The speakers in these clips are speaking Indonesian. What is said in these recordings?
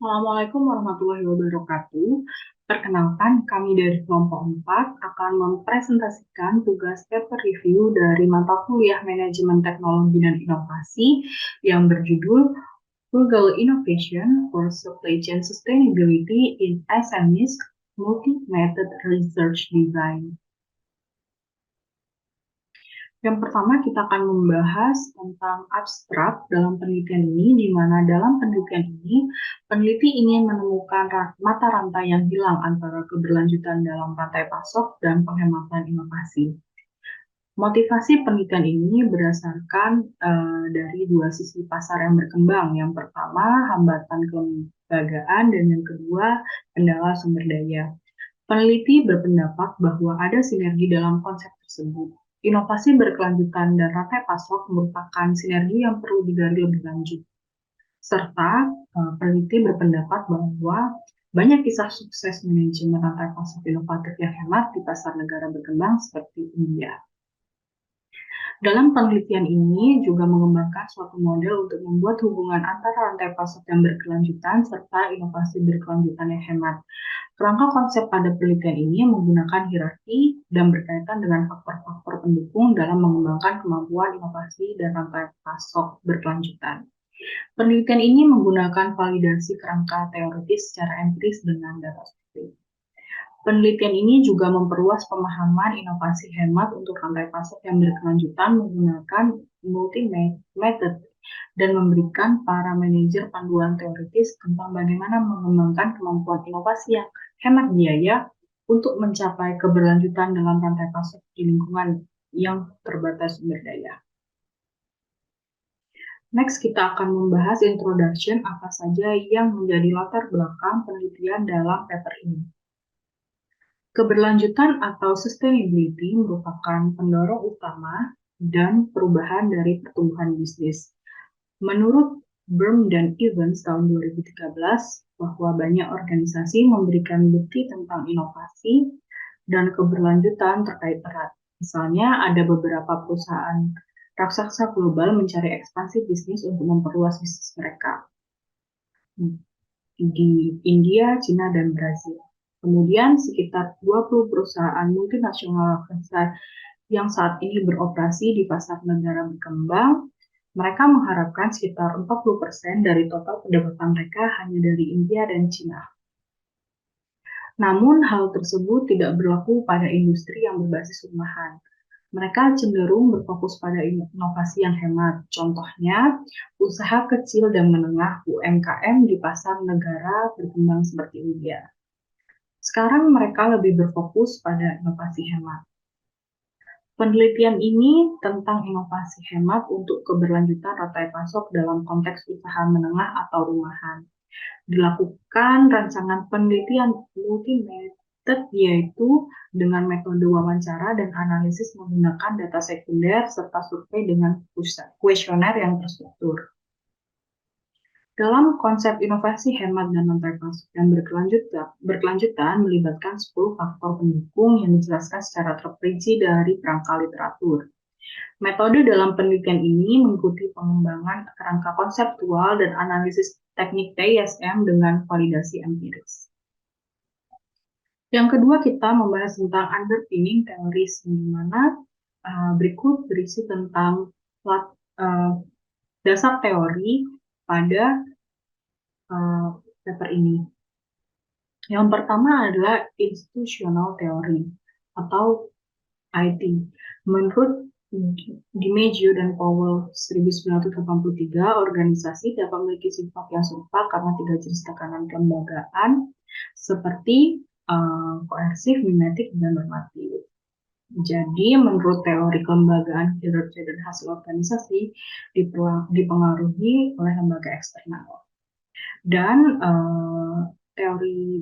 Assalamualaikum warahmatullahi wabarakatuh. Perkenalkan, kami dari kelompok 4 akan mempresentasikan tugas paper review dari mata kuliah Manajemen Teknologi dan Inovasi yang berjudul Frugal Innovation for Supply Chain Sustainability in SMEs Multi-Method Research Design. Yang pertama kita akan membahas tentang abstrak dalam penelitian ini, di mana dalam penelitian ini peneliti ingin menemukan mata rantai yang hilang antara keberlanjutan dalam rantai pasok dan penghematan inovasi. Motivasi penelitian ini berdasarkan dari dua sisi pasar yang berkembang. Yang pertama, hambatan kelembagaan, dan yang kedua, kendala sumber daya. Peneliti berpendapat bahwa ada sinergi dalam konsep tersebut. Inovasi berkelanjutan dan rantai pasok merupakan sinergi yang perlu digali lebih lanjut. Serta peneliti berpendapat bahwa banyak kisah sukses manajemen rantai pasok inovatif yang hemat di pasar negara berkembang seperti India. Dalam penelitian ini juga mengembangkan suatu model untuk membuat hubungan antara rantai pasok yang berkelanjutan serta inovasi berkelanjutan yang hemat. Kerangka konsep pada penelitian ini menggunakan hierarki dan berkaitan dengan faktor-faktor pendukung dalam mengembangkan kemampuan inovasi dan rantai pasok berkelanjutan. Penelitian ini menggunakan validasi kerangka teoritis secara empiris dengan data survei. Penelitian ini juga memperluas pemahaman inovasi hemat untuk rantai pasok yang berkelanjutan menggunakan multi-method dan memberikan para manajer panduan teoritis tentang bagaimana mengembangkan kemampuan inovasi yang hemat biaya untuk mencapai keberlanjutan dalam rantai pasok di lingkungan yang terbatas sumber daya. Next, kita akan membahas introduction apa saja yang menjadi latar belakang penelitian dalam paper ini. Keberlanjutan atau sustainability merupakan pendorong utama dan perubahan dari pertumbuhan bisnis. Menurut Burm dan Evans tahun 2013, bahwa banyak organisasi memberikan bukti tentang inovasi dan keberlanjutan terkait erat. Misalnya, ada beberapa perusahaan raksasa global mencari ekspansi bisnis untuk memperluas bisnis mereka di India, Cina, dan Brazil. Kemudian sekitar 20 perusahaan multinasional yang saat ini beroperasi di pasar negara berkembang, mereka mengharapkan sekitar 40% dari total pendapatan mereka hanya dari India dan Cina. Namun hal tersebut tidak berlaku pada industri yang berbasis rumahan. Mereka cenderung berfokus pada inovasi yang hemat. Contohnya, usaha kecil dan menengah UMKM di pasar negara berkembang seperti India. Sekarang mereka lebih berfokus pada inovasi hemat. Penelitian ini tentang inovasi hemat untuk keberlanjutan rantai pasok dalam konteks usaha menengah atau rumahan. Dilakukan rancangan penelitian multi-method, yaitu dengan metode wawancara dan analisis menggunakan data sekunder serta survei dengan kuesioner yang terstruktur. Dalam konsep inovasi hemat dan rantai pasok yang berkelanjutan melibatkan 10 faktor pendukung yang dijelaskan secara terperinci dari kerangka literatur. Metode dalam penelitian ini mengikuti pengembangan kerangka konseptual dan analisis teknik TISM dengan validasi empiris. Yang kedua, kita membahas tentang underpinning teoris, di mana berikut berisi tentang dasar teori pada paper ini. Yang pertama adalah institutional theory atau IT. Menurut DiMaggio dan Powell 1983, organisasi dapat memiliki sifat yang serupa karena 3 jenis tekanan kelembagaan seperti koersif, mimetik, dan normatif. Jadi, menurut teori kelembagaan, kinerja dan hasil organisasi dipengaruhi oleh lembaga eksternal. Dan teori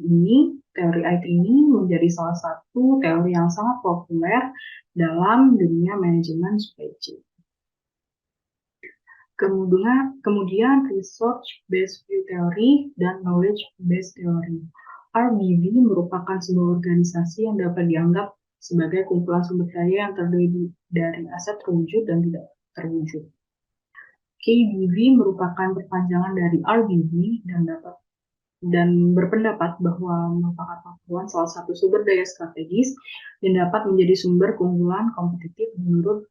IT ini menjadi salah satu teori yang sangat populer dalam dunia manajemen supply chain. Kemudian research-based view theory dan knowledge-based theory. RBV merupakan sebuah organisasi yang dapat dianggap sebagai kumpulan sumber daya yang terdiri dari aset terwujud dan tidak terwujud. KBV merupakan perpanjangan dari RBV dan dapat dan berpendapat bahwa merupakan pengetahuan salah satu sumber daya strategis yang dapat menjadi sumber keunggulan kompetitif menurut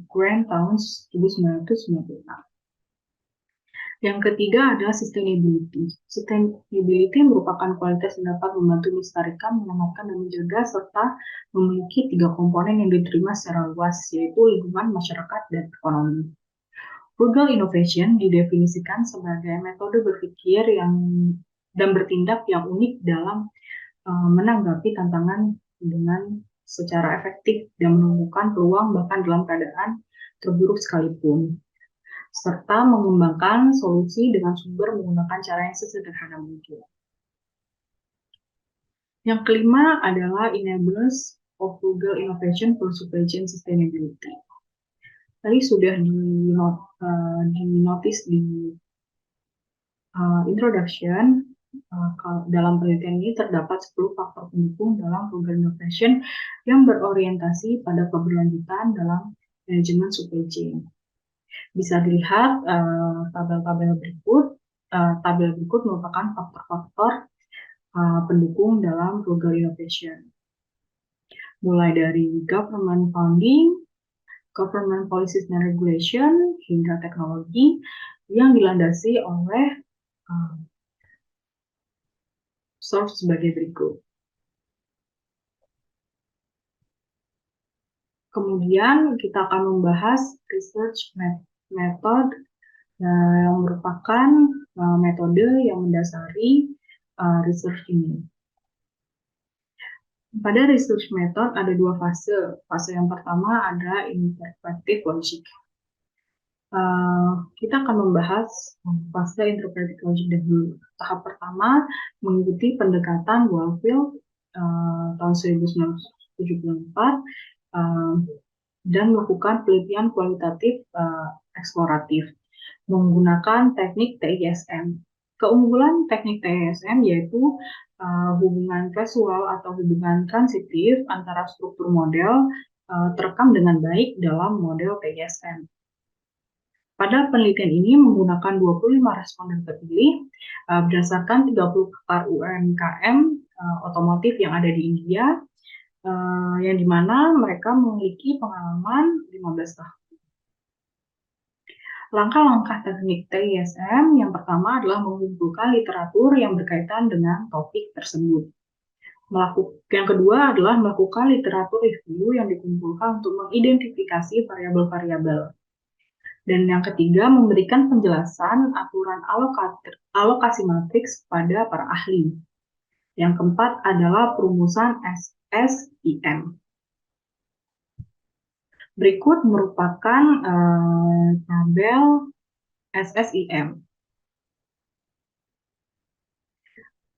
Grant tahun 1996. Yang ketiga adalah sustainability. Sustainability merupakan kualitas yang dapat membantu melestarikan, menyelamatkan, dan menjaga, serta memiliki 3 komponen yang diterima secara luas, yaitu lingkungan, masyarakat, dan ekonomi. Frugal innovation didefinisikan sebagai metode berpikir dan bertindak yang unik dalam menanggapi tantangan dengan secara efektif dan menemukan peluang bahkan dalam keadaan terburuk sekalipun, serta mengembangkan solusi dengan sumber menggunakan cara yang sesederhana mungkin. Yang kelima adalah enablers of frugal innovation for supply chain sustainability. Tadi sudah dinotis di introduction. Dalam penelitian ini terdapat 10 faktor pendukung dalam frugal innovation yang berorientasi pada keberlanjutan dalam manajemen supply chain. Bisa dilihat tabel-tabel berikut. Tabel berikut merupakan faktor-faktor pendukung dalam frugal innovation. Mulai dari government funding, government policies and regulation, hingga teknologi yang dilandasi oleh source sebagai berikut. Kemudian kita akan membahas research method yang merupakan metode yang mendasari research ini. Pada research method ada 2 fase. Fase yang pertama ada interpretive logic. Kita akan membahas fase interpretive logic dahulu. Tahap pertama mengikuti pendekatan Boalfield tahun 1974 dan melakukan penelitian kualitatif eksploratif menggunakan teknik TISM. Keunggulan teknik TISM yaitu hubungan kausal atau hubungan transitif antara struktur model terekam dengan baik dalam model TISM. Pada penelitian ini menggunakan 25 responden terpilih berdasarkan 30 pakar UMKM otomotif yang ada di India, yang dimana mereka memiliki pengalaman 15 tahun. Langkah-langkah teknik TISM yang pertama adalah mengumpulkan literatur yang berkaitan dengan topik tersebut. Yang kedua adalah melakukan literatur review yang dikumpulkan untuk mengidentifikasi variabel-variabel. Dan yang ketiga, memberikan penjelasan aturan alokasi matriks pada para ahli. Yang keempat adalah perumusan SSIM. Berikut merupakan tabel SSIM.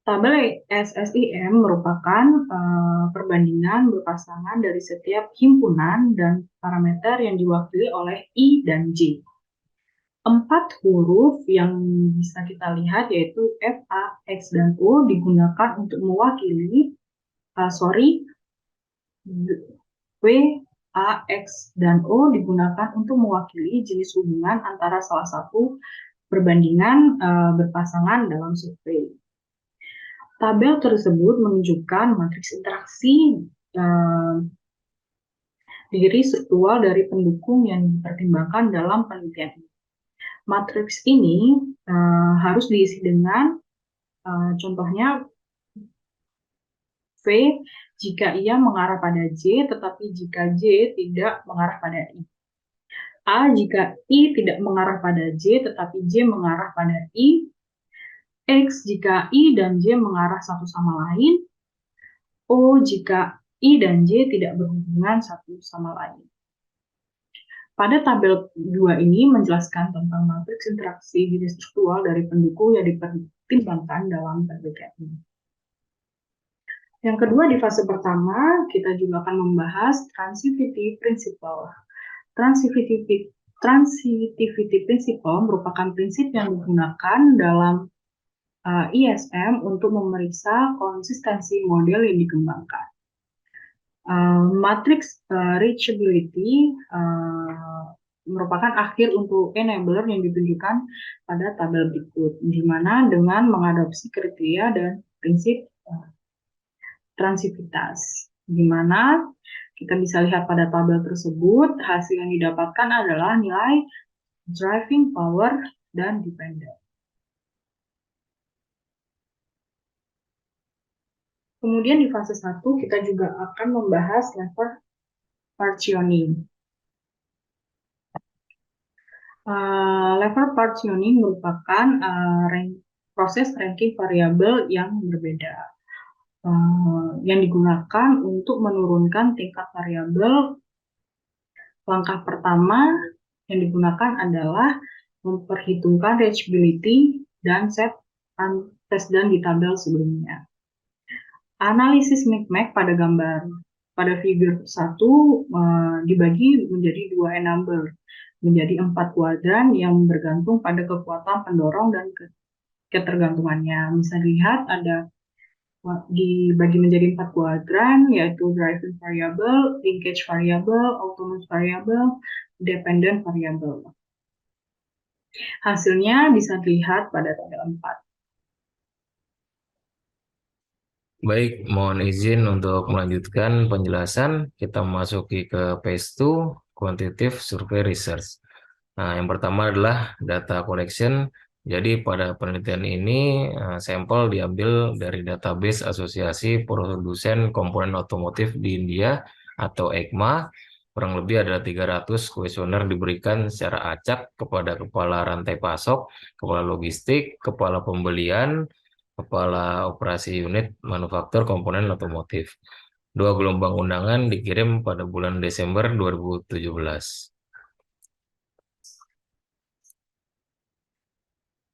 Tabel SSIM merupakan perbandingan berpasangan dari setiap himpunan dan parameter yang diwakili oleh I dan J. 4 huruf yang bisa kita lihat yaitu F, A, X, dan O digunakan untuk mewakili, W, A, X, dan O digunakan untuk mewakili jenis hubungan antara salah satu perbandingan berpasangan dalam survei. Tabel tersebut menunjukkan matriks interaksi diri struktural dari pendukung yang dipertimbangkan dalam penelitian ini. Matriks ini harus diisi dengan contohnya V jika ia mengarah pada J, tetapi jika J tidak mengarah pada I. A jika I tidak mengarah pada J, tetapi J mengarah pada I. X jika I dan J mengarah satu sama lain. O jika I dan J tidak berhubungan satu sama lain. Pada tabel 2 ini menjelaskan tentang matriks interaksi diri struktural dari pendukung yang dipertimbangkan dalam penelitian ini. Yang kedua, di fase pertama, kita juga akan membahas transitivity principle. Transitivity principle merupakan prinsip yang digunakan dalam ISM untuk memeriksa konsistensi model yang merupakan akhir untuk enabler yang ditunjukkan pada tabel berikut, di mana dengan mengadopsi kriteria dan prinsip transivitas, di mana kita bisa lihat pada tabel tersebut, hasil yang didapatkan adalah nilai driving power dan dependent. Kemudian di fase 1 kita juga akan membahas level partitioning. Level partitioning merupakan proses ranking variabel yang berbeda, yang digunakan untuk menurunkan tingkat variabel. Langkah pertama yang digunakan adalah memperhitungkan reachability dan set tes dan di tabel sebelumnya. Analisis mix-match pada figure 1 dibagi menjadi 2 enabler, menjadi 4 kuadran yang bergantung pada kekuatan pendorong dan ketergantungannya. Bisa dilihat ada dibagi menjadi 4 kuadran, yaitu driving variable, linkage variable, autonomous variable, dependent variable. Hasilnya bisa dilihat pada tabel 4. Baik, mohon izin untuk melanjutkan penjelasan. Kita masuki ke phase 2, Quantitative Survey Research. Nah, yang pertama adalah data collection. Jadi pada penelitian ini, sampel diambil dari database Asosiasi Produsen Komponen Otomotif di India atau EICMA. Kurang lebih ada 300 kuesioner diberikan secara acak kepada kepala rantai pasok, kepala logistik, kepala pembelian, kepala operasi unit manufaktur komponen otomotif. 2 gelombang undangan dikirim pada bulan Desember 2017.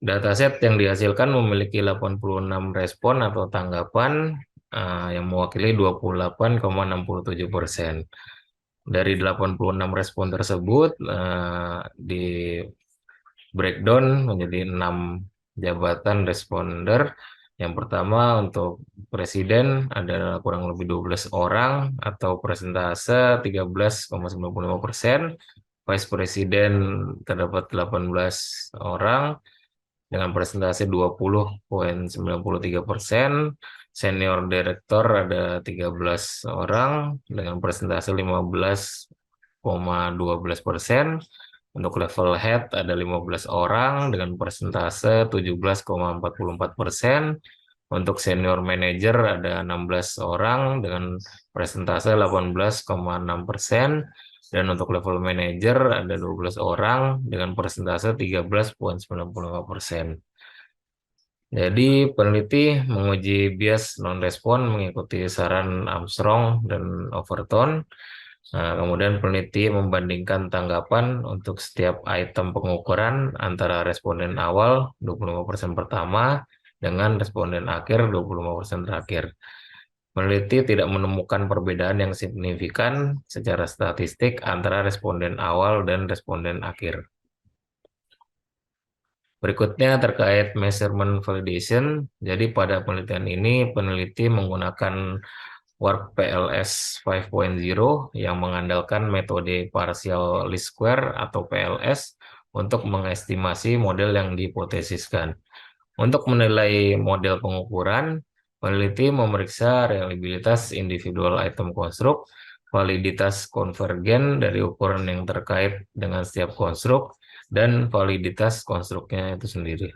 Dataset yang dihasilkan memiliki 86 respon atau tanggapan yang mewakili 28,67%. Dari 86 respon tersebut di breakdown menjadi 6 jabatan responder. Yang pertama untuk presiden ada kurang lebih 12 orang atau persentase 13,95%. Vice Presiden terdapat 18 orang dengan persentase 20,93%. Senior Direktur ada 13 orang dengan persentase 15,12%. Untuk level head ada 15 orang dengan persentase 17,44%. Untuk senior manager ada 16 orang dengan persentase 18,6%. Dan untuk level manager ada 12 orang dengan persentase 13,95%. Jadi peneliti menguji bias non-respon mengikuti saran Armstrong dan Overton. Nah, kemudian peneliti membandingkan tanggapan untuk setiap item pengukuran antara responden awal 25% pertama dengan responden akhir 25% terakhir. Peneliti tidak menemukan perbedaan yang signifikan secara statistik antara responden awal dan responden akhir. Berikutnya terkait measurement validation. Jadi pada penelitian ini peneliti menggunakan Work PLS 5.0 yang mengandalkan metode partial least square atau PLS untuk mengestimasi model yang dihipotesiskan. Untuk menilai model pengukuran, peneliti memeriksa reliabilitas individual item konstruk, validitas konvergen dari ukuran yang terkait dengan setiap konstruk, dan validitas konstruknya itu sendiri.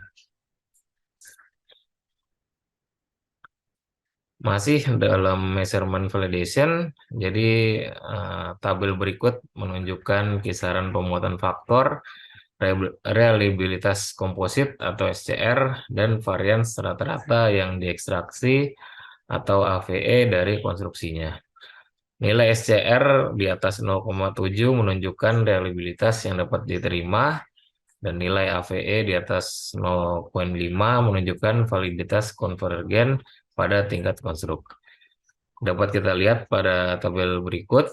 Masih dalam measurement validation, jadi tabel berikut menunjukkan kisaran pemuatan faktor, reliabilitas komposit atau SCR, dan varians rata-rata yang diekstraksi atau AVE dari konstruksinya. Nilai SCR di atas 0,7 menunjukkan reliabilitas yang dapat diterima, dan nilai AVE di atas 0,5 menunjukkan validitas konvergen pada tingkat konstruk. Dapat kita lihat pada tabel berikut,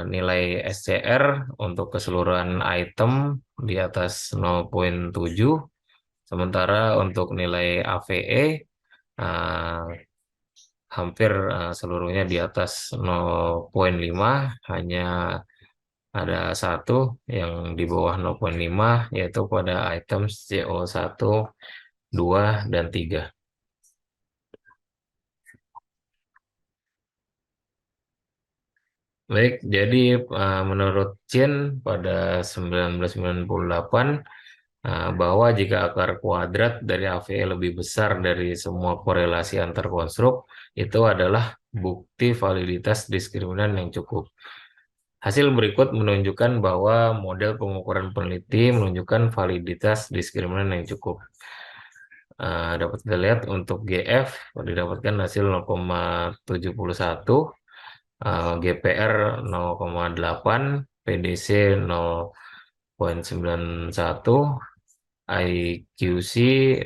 nilai SCR untuk keseluruhan item di atas 0,7, sementara untuk nilai AVE hampir seluruhnya di atas 0,5, hanya ada satu yang di bawah 0,5 yaitu pada item CO1, 2, dan 3. Baik, jadi menurut Chin pada 1998 bahwa jika akar kuadrat dari AVE lebih besar dari semua korelasi antar konstruk, itu adalah bukti validitas diskriminan yang cukup. Hasil berikut menunjukkan bahwa model pengukuran peneliti menunjukkan validitas diskriminan yang cukup. Dapat kita lihat untuk GF didapatkan hasil 0,71, GPR 0,8, PDC 0,91, IQC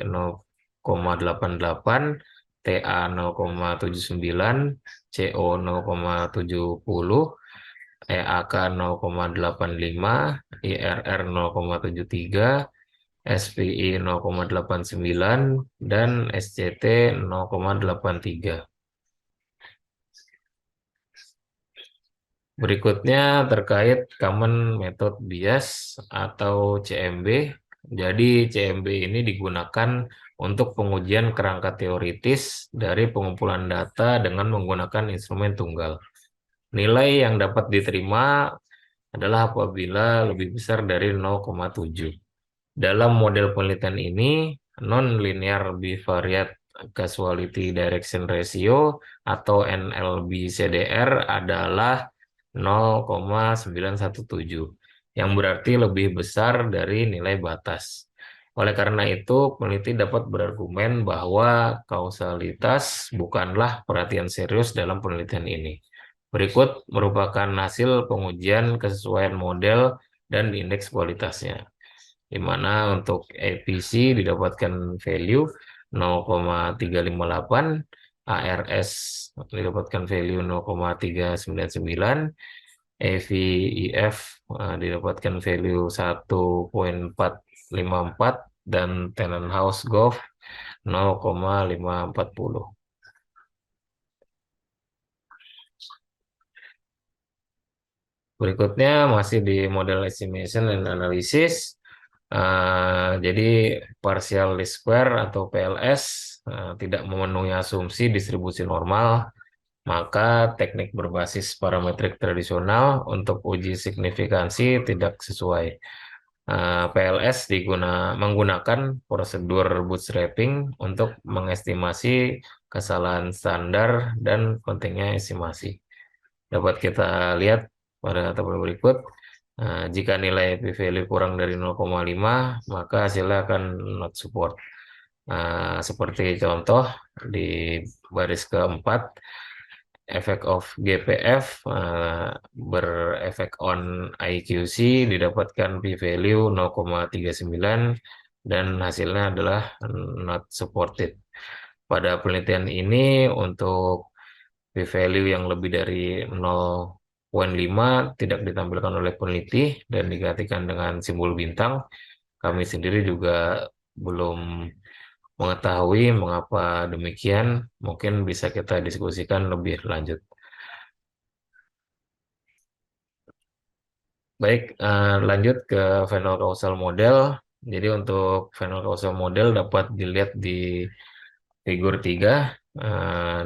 0,88, TA 0,79, CO 0,70, EAK 0,85, IRR 0,73, SPI 0,89, dan SCT 0,83. Berikutnya terkait Common Method Bias atau CMB. Jadi CMB ini digunakan untuk pengujian kerangka teoritis dari pengumpulan data dengan menggunakan instrumen tunggal. Nilai yang dapat diterima adalah apabila lebih besar dari 0,7. Dalam model penelitian ini, non-linear bivariate causality direction ratio atau NLBCDR adalah 0,917, yang berarti lebih besar dari nilai batas. Oleh karena itu, peneliti dapat berargumen bahwa kausalitas bukanlah perhatian serius dalam penelitian ini. Berikut merupakan hasil pengujian kesesuaian model dan indeks kualitasnya, di mana untuk APC didapatkan value 0,358, ARS didapatkan value 0,399, AVIF didapatkan value 1,454, dan Tenant House Gov 0,540. Berikutnya masih di model estimation and analysis. Jadi partial least square atau PLS tidak memenuhi asumsi distribusi normal, maka teknik berbasis parametrik tradisional untuk uji signifikansi tidak sesuai. PLS menggunakan prosedur bootstrapping untuk mengestimasi kesalahan standar dan pentingnya estimasi. Dapat kita lihat pada tabel berikut. Jika nilai p-value kurang dari 0,5, maka hasilnya akan not support. Seperti contoh di baris keempat, efek of GPF berefek on IQC didapatkan p-value 0,39 dan hasilnya adalah not supported. Pada penelitian ini untuk p-value yang lebih dari 0,5 tidak ditampilkan oleh peneliti dan digantikan dengan simbol bintang. Kami sendiri juga belum mengetahui mengapa demikian. Mungkin bisa kita diskusikan lebih lanjut. Baik, lanjut ke final causal model. Jadi untuk final causal model dapat dilihat di figur 3,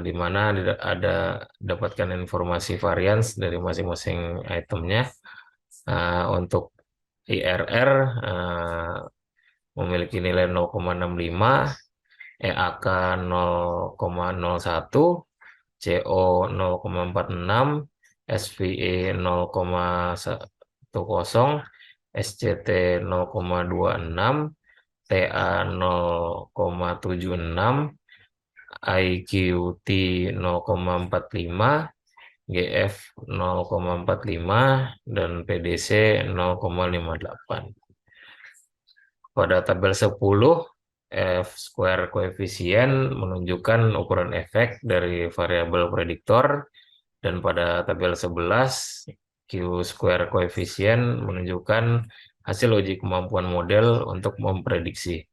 di mana ada dapatkan informasi varians dari masing-masing itemnya. Untuk IRR memiliki nilai 0,65, EAK 0,01, CO 0,46, SVE 0,10, SCT 0,26, TA 0,76, IQT 0,45, GF 0,45, dan PDC 0,58. Pada tabel 10, F square koefisien menunjukkan ukuran efek dari variabel prediktor, dan pada tabel 11, Q square koefisien menunjukkan hasil uji kemampuan model untuk memprediksi.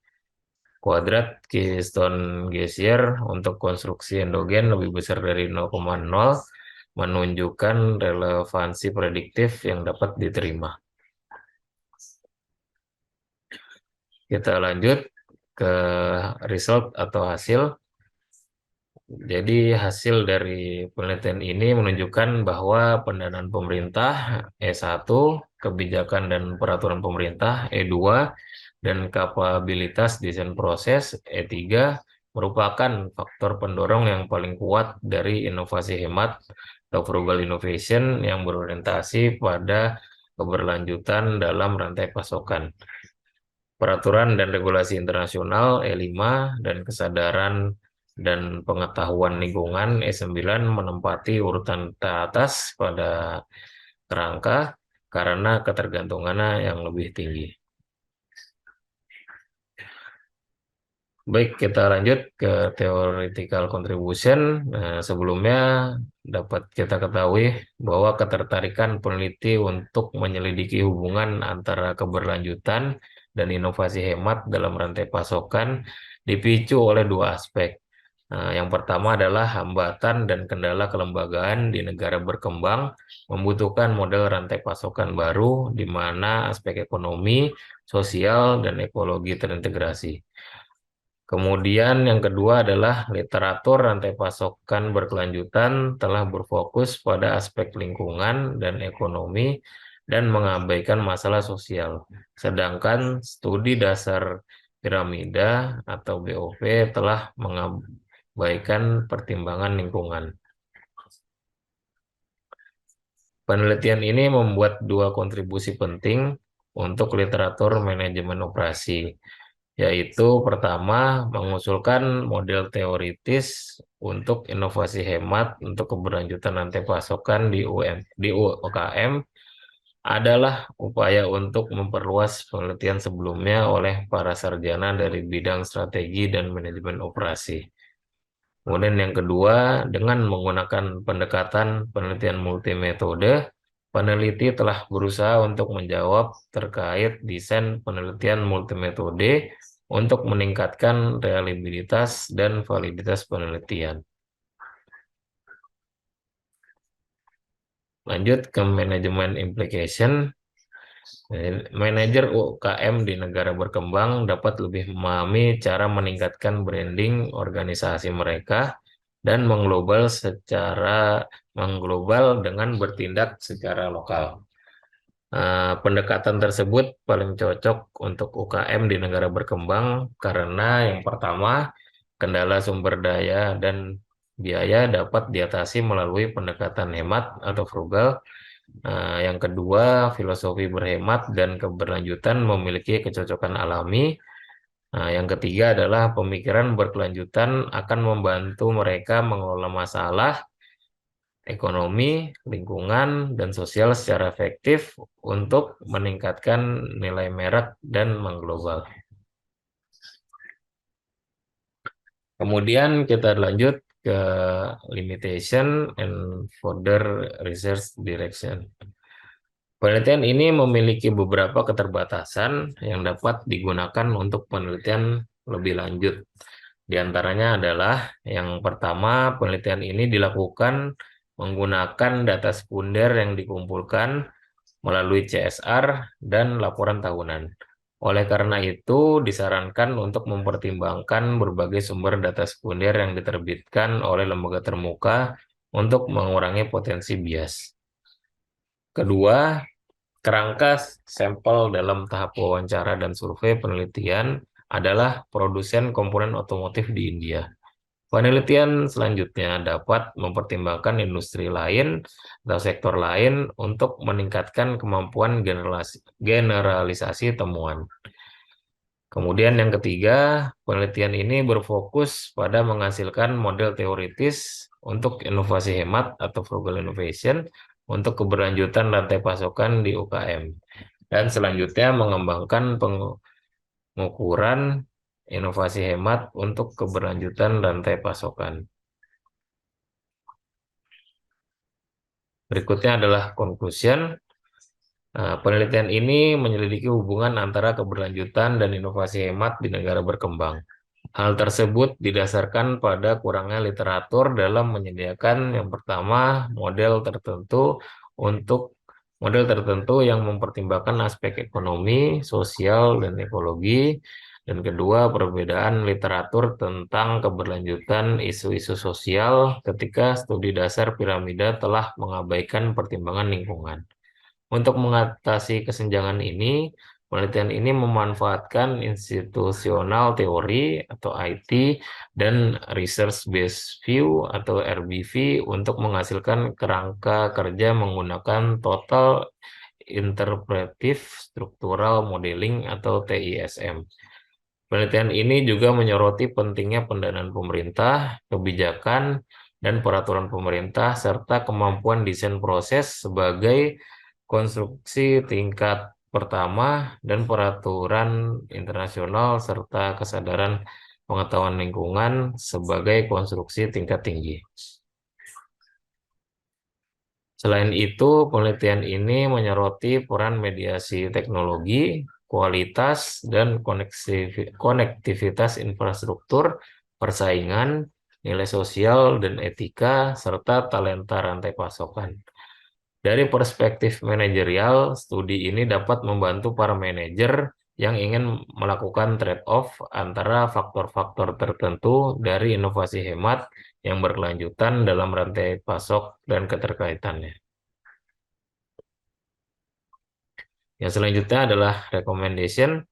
Kuadrat Keystone Geyser untuk konstruksi endogen lebih besar dari 0,0, menunjukkan relevansi prediktif yang dapat diterima. Kita lanjut ke result atau hasil. Jadi hasil dari penelitian ini menunjukkan bahwa pendanaan pemerintah E1, kebijakan dan peraturan pemerintah E2, dan kapabilitas desain proses E3 merupakan faktor pendorong yang paling kuat dari inovasi hemat atau frugal innovation yang berorientasi pada keberlanjutan dalam rantai pasokan. Peraturan dan regulasi internasional E5 dan kesadaran dan pengetahuan lingkungan E9 menempati urutan teratas pada kerangka karena ketergantungannya yang lebih tinggi. Baik, kita lanjut ke theoretical contribution. Nah, sebelumnya dapat kita ketahui bahwa ketertarikan peneliti untuk menyelidiki hubungan antara keberlanjutan dan inovasi hemat dalam rantai pasokan dipicu oleh dua aspek. Nah, yang pertama adalah hambatan dan kendala kelembagaan di negara berkembang membutuhkan model rantai pasokan baru di mana aspek ekonomi, sosial, dan ekologi terintegrasi. Kemudian yang kedua adalah literatur rantai pasokan berkelanjutan telah berfokus pada aspek lingkungan dan ekonomi dan mengabaikan masalah sosial. Sedangkan studi dasar piramida atau BOP telah mengabaikan pertimbangan lingkungan. Penelitian ini membuat dua kontribusi penting untuk literatur manajemen operasi, yaitu pertama mengusulkan model teoritis untuk inovasi hemat untuk keberlanjutan rantai pasokan di UKM adalah upaya untuk memperluas penelitian sebelumnya oleh para sarjana dari bidang strategi dan manajemen operasi. Kemudian yang kedua, dengan menggunakan pendekatan penelitian multimetode, peneliti telah berusaha untuk menjawab terkait desain penelitian multimetode untuk meningkatkan reliabilitas dan validitas penelitian. Lanjut ke manajemen implication. Manajer UKM di negara berkembang dapat lebih memahami cara meningkatkan branding organisasi mereka dan mengglobal dengan bertindak secara lokal. Pendekatan tersebut paling cocok untuk UKM di negara berkembang karena yang pertama, kendala sumber daya dan biaya dapat diatasi melalui pendekatan hemat atau frugal. Yang kedua, filosofi berhemat dan keberlanjutan memiliki kecocokan alami. Yang ketiga adalah pemikiran berkelanjutan akan membantu mereka mengelola masalah ekonomi, lingkungan, dan sosial secara efektif untuk meningkatkan nilai merek dan mengglobal. Kemudian kita lanjut ke limitation and further research direction. Penelitian ini memiliki beberapa keterbatasan yang dapat digunakan untuk penelitian lebih lanjut. Di antaranya adalah yang pertama, penelitian ini dilakukan menggunakan data sekunder yang dikumpulkan melalui CSR dan laporan tahunan. Oleh karena itu, disarankan untuk mempertimbangkan berbagai sumber data sekunder yang diterbitkan oleh lembaga terbuka untuk mengurangi potensi bias. Kedua, kerangka sampel dalam tahap wawancara dan survei penelitian adalah produsen komponen otomotif di India. Penelitian selanjutnya dapat mempertimbangkan industri lain atau sektor lain untuk meningkatkan kemampuan generalisasi temuan. Kemudian yang ketiga, penelitian ini berfokus pada menghasilkan model teoritis untuk inovasi hemat atau frugal innovation untuk keberlanjutan rantai pasokan di UKM. Dan selanjutnya mengembangkan pengukuran inovasi hemat untuk keberlanjutan rantai pasokan. Berikutnya adalah conclusion. Penelitian ini menyelidiki hubungan antara keberlanjutan dan inovasi hemat di negara berkembang. Hal tersebut didasarkan pada kurangnya literatur dalam menyediakan yang pertama untuk model tertentu yang mempertimbangkan aspek ekonomi, sosial, dan ekologi. Dan kedua, perbedaan literatur tentang keberlanjutan isu-isu sosial ketika studi dasar piramida telah mengabaikan pertimbangan lingkungan. Untuk mengatasi kesenjangan ini, penelitian ini memanfaatkan institusional teori atau IT dan research based view atau RBV untuk menghasilkan kerangka kerja menggunakan total interpretive structural modeling atau TISM. Penelitian ini juga menyoroti pentingnya pendanaan pemerintah, kebijakan, dan peraturan pemerintah, serta kemampuan desain proses sebagai konstruksi tingkat pertama dan peraturan internasional, serta kesadaran pengetahuan lingkungan sebagai konstruksi tingkat tinggi. Selain itu, penelitian ini menyoroti peran mediasi teknologi, kualitas, dan konektivitas infrastruktur, persaingan, nilai sosial, dan etika, serta talenta rantai pasokan. Dari perspektif manajerial, studi ini dapat membantu para manajer yang ingin melakukan trade-off antara faktor-faktor tertentu dari inovasi hemat yang berkelanjutan dalam rantai pasok dan keterkaitannya. Yang selanjutnya adalah recommendation.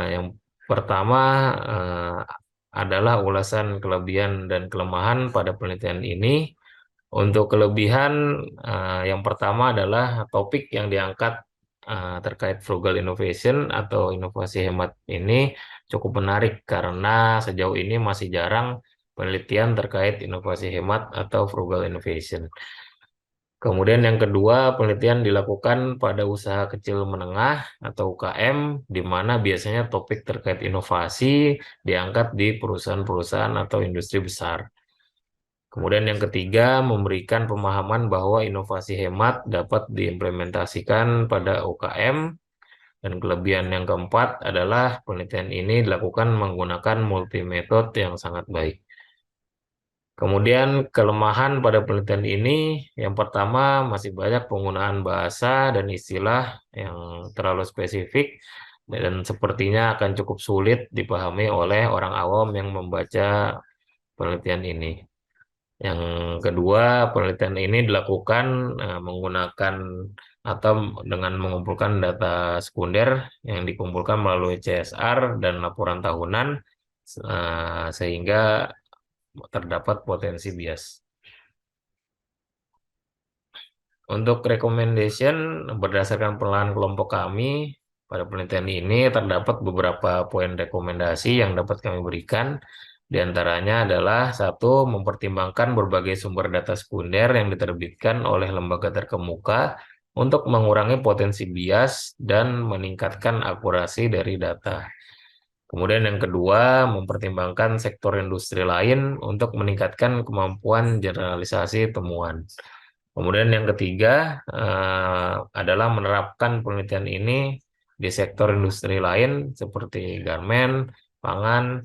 Yang pertama adalah ulasan kelebihan dan kelemahan pada penelitian ini. Untuk kelebihan, yang pertama adalah topik yang diangkat terkait frugal innovation atau inovasi hemat ini cukup menarik karena sejauh ini masih jarang penelitian terkait inovasi hemat atau frugal innovation. Kemudian yang kedua, penelitian dilakukan pada usaha kecil menengah atau UKM, di mana biasanya topik terkait inovasi diangkat di perusahaan-perusahaan atau industri besar. Kemudian yang ketiga, memberikan pemahaman bahwa inovasi hemat dapat diimplementasikan pada UKM. Dan kelebihan yang keempat adalah penelitian ini dilakukan menggunakan multimetode yang sangat baik. Kemudian kelemahan pada penelitian ini, yang pertama masih banyak penggunaan bahasa dan istilah yang terlalu spesifik dan sepertinya akan cukup sulit dipahami oleh orang awam yang membaca penelitian ini. Yang kedua, penelitian ini dilakukan menggunakan atau dengan mengumpulkan data sekunder yang dikumpulkan melalui CSR dan laporan tahunan sehingga terdapat potensi bias. Untuk recommendation berdasarkan penilaian kelompok kami pada penelitian ini terdapat beberapa poin rekomendasi yang dapat kami berikan. Di antaranya adalah satu, mempertimbangkan berbagai sumber data sekunder yang diterbitkan oleh lembaga terkemuka untuk mengurangi potensi bias dan meningkatkan akurasi dari data. Kemudian yang kedua, mempertimbangkan sektor industri lain untuk meningkatkan kemampuan generalisasi temuan. Kemudian yang ketiga adalah menerapkan penelitian ini di sektor industri lain seperti garmen, pangan,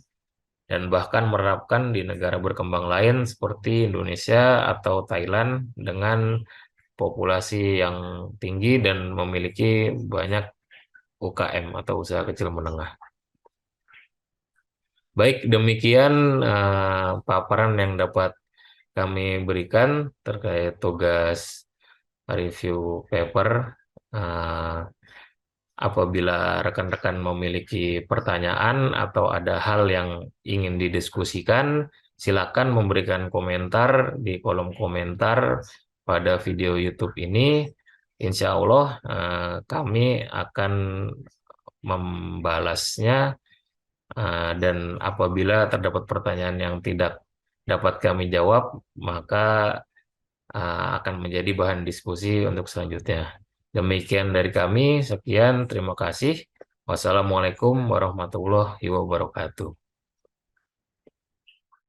dan bahkan menerapkan di negara berkembang lain seperti Indonesia atau Thailand dengan populasi yang tinggi dan memiliki banyak UKM atau usaha kecil menengah. Baik, demikian paparan yang dapat kami berikan terkait tugas review paper. Apabila rekan-rekan memiliki pertanyaan atau ada hal yang ingin didiskusikan, silakan memberikan komentar di kolom komentar pada video YouTube ini. Insya Allah kami akan membalasnya. Dan apabila terdapat pertanyaan yang tidak dapat kami jawab, maka akan menjadi bahan diskusi untuk selanjutnya. Demikian dari kami, sekian, terima kasih. Wassalamualaikum warahmatullahi wabarakatuh.